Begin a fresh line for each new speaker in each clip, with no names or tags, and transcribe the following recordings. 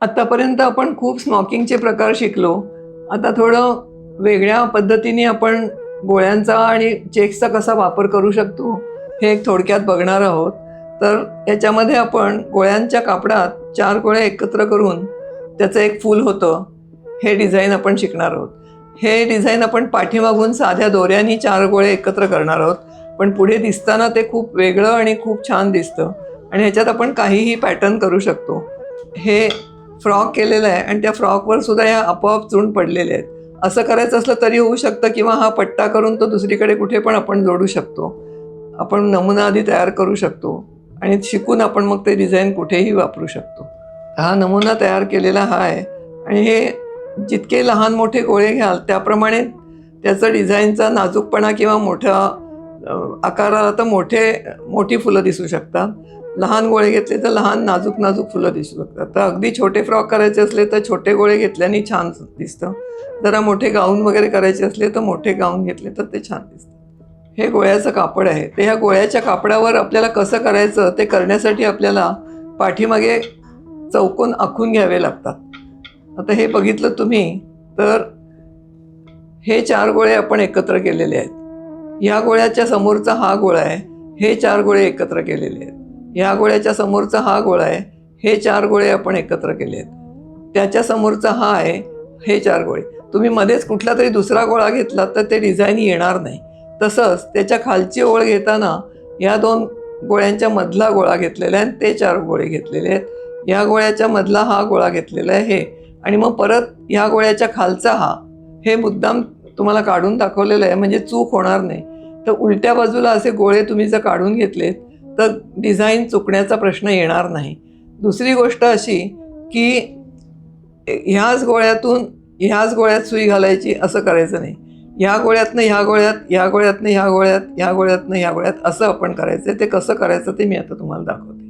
आतापर्यंत आपण खूप स्मोकिंगचे प्रकार शिकलो. आता थोडं वेगळ्या पद्धतीने आपण गोळ्यांचा आणि चेक्सचा कसा वापर करू शकतो हे एक थोडक्यात बघणार आहोत. तर याच्यामध्ये आपण गोळ्यांच्या कापडात 4 गोळ्या एकत्र करून त्याचं एक फूल होतं, हे डिझाईन आपण शिकणार आहोत. हे डिझाईन आपण पाठीमागून साध्या दोऱ्यांनी 4 गोळे एकत्र करणार आहोत, पण पुढे दिसताना ते खूप वेगळं आणि खूप छान दिसतं आणि ह्याच्यात आपण काहीही पॅटर्न करू शकतो. हे फ्रॉक केलेला आहे आणि त्या फ्रॉकवर सुद्धा ह्या आपोआप चुंड पडलेले आहेत. असं करायचं असलं तरी होऊ शकतं किंवा हा पट्टा करून तो दुसरीकडे कुठे पण आपण जोडू शकतो. आपण नमुना आधी तयार करू शकतो आणि शिकून आपण मग ते डिझाईन कुठेही वापरू शकतो. हा नमुना तयार केलेला हा आहे आणि हे जितके लहान मोठे गोळे घ्याल त्याप्रमाणे त्याचं डिझाईनचा नाजूकपणा किंवा मोठ्या आकाराला तर मोठी फुलं दिसू शकतात. लहान गोळे घेतले तर लहान नाजूक नाजूक फुलं दिसू शकतात. तर अगदी छोटे फ्रॉक करायचे असले तर छोटे गोळे घेतल्याने छान दिसतं. जरा मोठे गाऊन वगैरे करायचे असले तर मोठे गाऊन घेतले तर ते छान दिसतं. हे गोळ्याचं कापड आहे. ते ह्या गोळ्याच्या कापडावर आपल्याला कसं करायचं ते करण्यासाठी आपल्याला पाठीमागे चौकोन आखून घ्यावे लागतात. आता हे बघितलं तुम्ही तर हे 4 गोळे आपण एकत्र केलेले आहेत. ह्या गोळ्याच्या समोरचा हा गोळा आहे, हे 4 गोळे एकत्र केलेले आहेत. ह्या गोळ्याच्या समोरचा हा गोळा आहे, हे 4 गोळे आपण एकत्र केले आहेत. त्याच्या समोरचा हा आहे, हे 4 गोळे. तुम्ही मध्येच कुठला तरी दुसरा गोळा घेतला तर ते डिझाईन येणार नाही. तसंच त्याच्या खालची ओळ घेताना या 2 गोळ्यांच्या मधला गोळा घेतलेला आहे आणि ते 4 गोळे घेतलेले आहेत. या गोळ्याच्या मधला हा गोळा घेतलेला आहे हे, आणि मग परत ह्या गोळ्याच्या खालचा हा, हे मुद्दाम तुम्हाला काढून दाखवलेलं आहे म्हणजे चूक होणार नाही. तर उलट्या बाजूला असे गोळे तुम्ही जर काढून घेतलेत तर डिझाईन चुकण्याचा प्रश्न येणार नाही. दुसरी गोष्ट अशी की ह्याच गोळ्यात सुई घालायची असं करायचं नाही. ह्या गोळ्यातनं ह्या गोळ्यात, ह्या गोळ्यातनं ह्या गोळ्यात, ह्या गोळ्यातनं ह्या गोळ्यात असं आपण करायचं. ते कसं करायचं ते मी आता तुम्हाला दाखवते.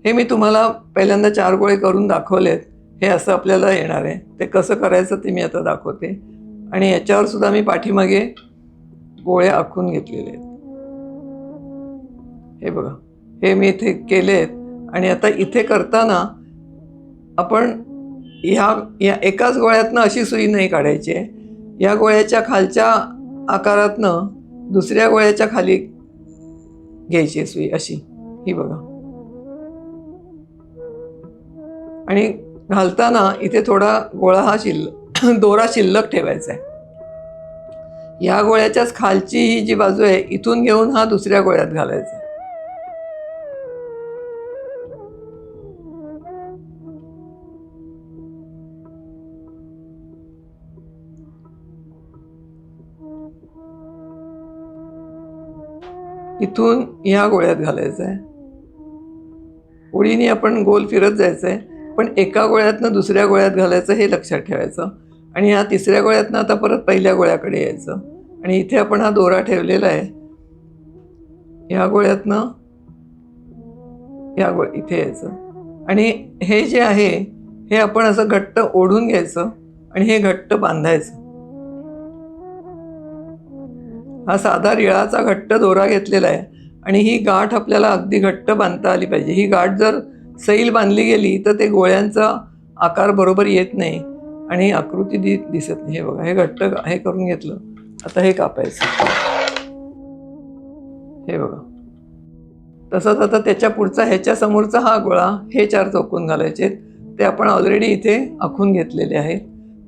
हे मी तुम्हाला पहिल्यांदा 4 गोळे करून दाखवलेत. हे असं आपल्याला येणार आहे. ते कसं करायचं ते मी आता दाखवते. आणि याच्यावर सुद्धा मी पाठीमागे गोळे आखून घेतलेले आहेत. हे बघा, हे मी इथे केलेत. आणि आता इथे करताना आपण ह्या एकाच गोळ्यातनं अशी सुई नाही काढायची आहे. या गोळ्याच्या खालच्या आकारातनं दुसऱ्या गोळ्याच्या खाली घ्यायची सुई अशी. ही बघा. आणि घालताना इथे थोडा गोळा हा दोरा शिल्लक ठेवायचा आहे. या गोळ्याच्याच खालची ही जी बाजू आहे इथून घेऊन हा दुसऱ्या गोळ्यात घालायचा आहे. इथून ह्या गोळ्यात घालायचं आहे. ओळीने आपण गोल फिरत जायचं आहे, पण एका गोळ्यातनं दुसऱ्या गोळ्यात घालायचं हे लक्षात ठेवायचं. आणि ह्या तिसऱ्या गोळ्यातनं आता परत पहिल्या गोळ्याकडे यायचं. आणि इथे आपण हा दोरा ठेवलेला आहे. ह्या गोळ्यातनं इथे यायचं. आणि हे जे आहे हे आपण असं घट्ट ओढून घ्यायचं आणि हे घट्ट बांधायचं. हा साधा रिळाचा घट्ट दोरा घेतलेला आहे आणि ही गाठ आपल्याला अगदी घट्ट बांधता आली पाहिजे. ही गाठ जर सैल बांधली गेली तर ते गोळ्यांचा आकार बरोबर येत नाही आणि आकृती दिसत नाही. हे बघा, हे घट्ट हे करून घेतलं. आता हे कापायचं. हे बघा. तसंच आता त्याच्या पुढचा ह्याच्या समोरचा हा गोळा, हे 4 चौकोन घालायचे. ते आपण ऑलरेडी इथे आखून घेतलेले आहेत.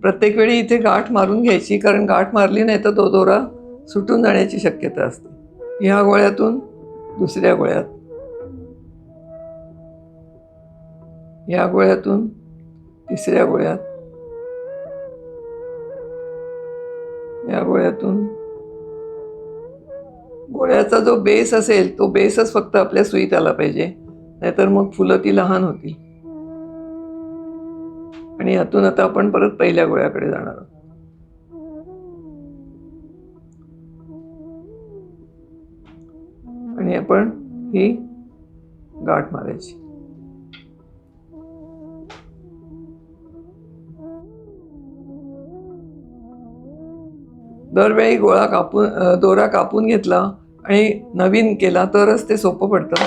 प्रत्येक वेळी इथे गाठ मारून घ्यायची, कारण गाठ मारली नाही तर तो दोरा सुटून जाण्याची शक्यता असते. ह्या गोळ्यातून दुसऱ्या गोळ्यात, ह्या गोळ्यातून तिसऱ्या गोळ्यात, या गोळ्यातून. गोळ्याचा जो बेस असेल तो बेसच फक्त आपल्या सुईत आला पाहिजे, नाहीतर मग फुलं ती लहान होतील. आणि यातून आता आपण परत पहिल्या गोळ्याकडे जाणार आहोत. आणि आपण ही गाठ मारायची. दरवेळी दोरा कापून घेतला आणि नवीन केला तरच ते सोपं पडतं,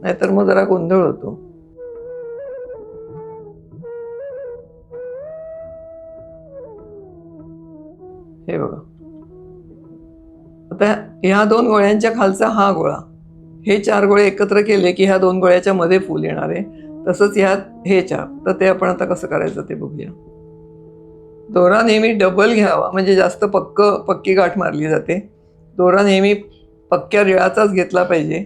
नाहीतर मग जरा गोंधळ होतो. हे बघा. आता ह्या 2 गोळ्यांच्या खालचा हा गोळा, हे 4 गोळे एकत्र केले की ह्या 2 गोळ्याच्या मध्ये फूल येणार आहे. तसंच ह्यात हे 4. तर ते आपण आता कसं करायचं ते बघूया. दोरा नेहमी डबल घ्यावा, म्हणजे जास्त पक्की गाठ मारली जाते. दोरा नेहमी पक्क्या रिळाचाच घेतला पाहिजे.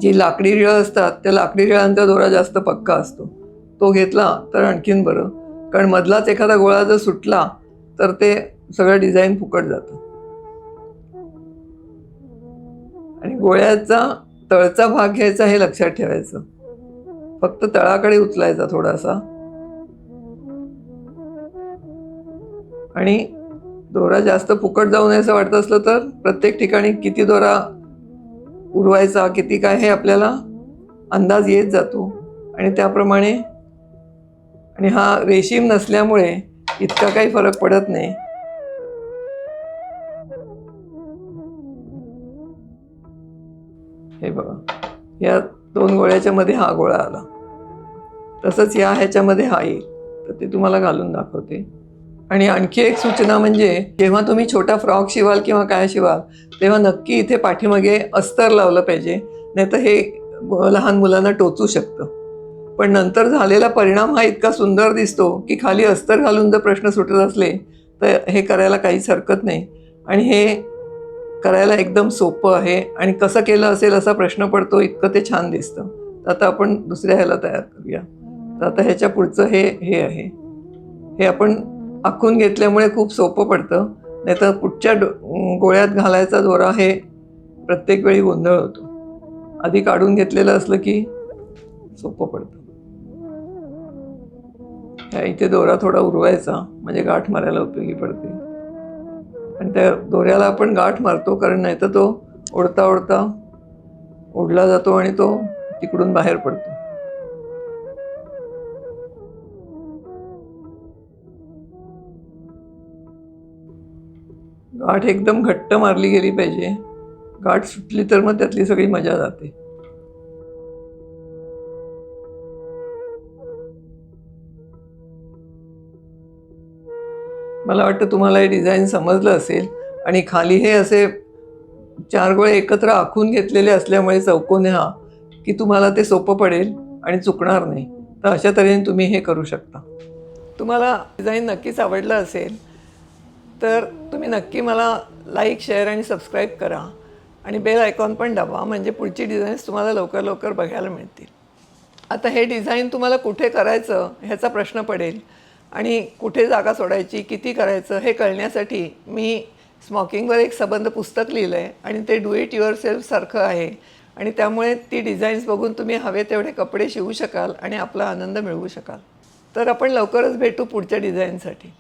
जी लाकडी रिळं असतात त्या लाकडी रिळांचा दोरा जास्त पक्का असतो, तो घेतला तर आणखीन बरं. कारण मधलाच एखादा गोळा जर सुटला तर ते सगळं डिझाईन फुकट जातं. आणि गोळ्याचा तळचा भाग घ्यायचा हे लक्षात ठेवायचं. फक्त तळाकडे उचलायचा थोडासा. आणि दोरा जास्त फुकट जाऊ नये असं वाटत असलं तर प्रत्येक ठिकाणी किती दोरा उरवायचा, किती काय, हे आपल्याला अंदाज येत जातो. आणि त्याप्रमाणे, आणि हा रेशीम नसल्यामुळे इतका काही फरक पडत नाही. हे बघा, या 2 गोळ्याच्या मध्ये हा गोळा आला. तसंच ह्याच्यामध्ये हा येईल. तर ते तुम्हाला घालून दाखवते. आणि आणखी एक सूचना म्हणजे, जेव्हा तुम्ही छोटा फ्रॉक शिवाल किंवा काय शिवाल तेव्हा नक्की इथे पाठीमागे अस्तर लावलं पाहिजे, नाही तर हे लहान मुलांना टोचू शकतं. पण नंतर झालेला परिणाम हा इतका सुंदर दिसतो की खाली अस्तर घालून जर प्रश्न सुटत असले तर हे करायला काहीच हरकत नाही. आणि हे करायला एकदम सोपं आहे. आणि कसं केलं असेल असा प्रश्न पडतो, इतकं ते छान दिसतं. तर आता आपण दुसऱ्या ह्याला तयार करूया. तर आता ह्याच्या पुढचं हे आहे. हे आपण आखून घेतल्यामुळे खूप सोपं पडतं, नाही तर पुढच्या गोळ्यात घालायचा दोरा हे प्रत्येक वेळी गोंधळ होतो. आधी काढून घेतलेलं असलं की सोपं पडतं. ह्या इथे दोरा थोडा उरवायचा, म्हणजे गाठ मारायला उपयोगी पडते. आणि त्या दोऱ्याला आपण गाठ मारतो कारण नाही तर तो ओढता ओढता ओढला जातो आणि तो तिकडून बाहेर पडतो. गाठ एकदम घट्ट मारली गेली पाहिजे. गाठ सुटली तर मग त्यातली सगळी मजा जाते. मला वाटतं तुम्हाला हे डिझाईन समजलं असेल. आणि खाली हे असे 4 गोळे एकत्र आखून घेतलेले असल्यामुळे चौकोनी हा, की तुम्हाला ते सोपं पडेल आणि चुकणार नाही. तर अशा तऱ्हेने तुम्ही हे करू शकता. तुम्हाला डिझाईन नक्कीच आवडलं असेल तर तुम्ही नक्की मला लाईक, शेअर आणि सबस्क्राईब करा. आणि बेल आयकॉन पण दाबा, म्हणजे पुढची डिझाईन्स तुम्हाला लवकर लवकर बघायला मिळतील. आता हे डिझाईन तुम्हाला कुठे करायचं ह्याचा प्रश्न पडेल. आणि कुठे जागा सोडायची, किती करायचं हे कळण्यासाठी मी स्मॉकिंगवर एक सबंध पुस्तक लिहिलं आहे. आणि ते डू इट युअर सेल्फसारखं आहे. आणि त्यामुळे ती डिझाईन्स बघून तुम्ही हवे तेवढे कपडे शिवू शकाल आणि आपला आनंद मिळवू शकाल. तर आपण लवकरच भेटू पुढच्या डिझाईनसाठी.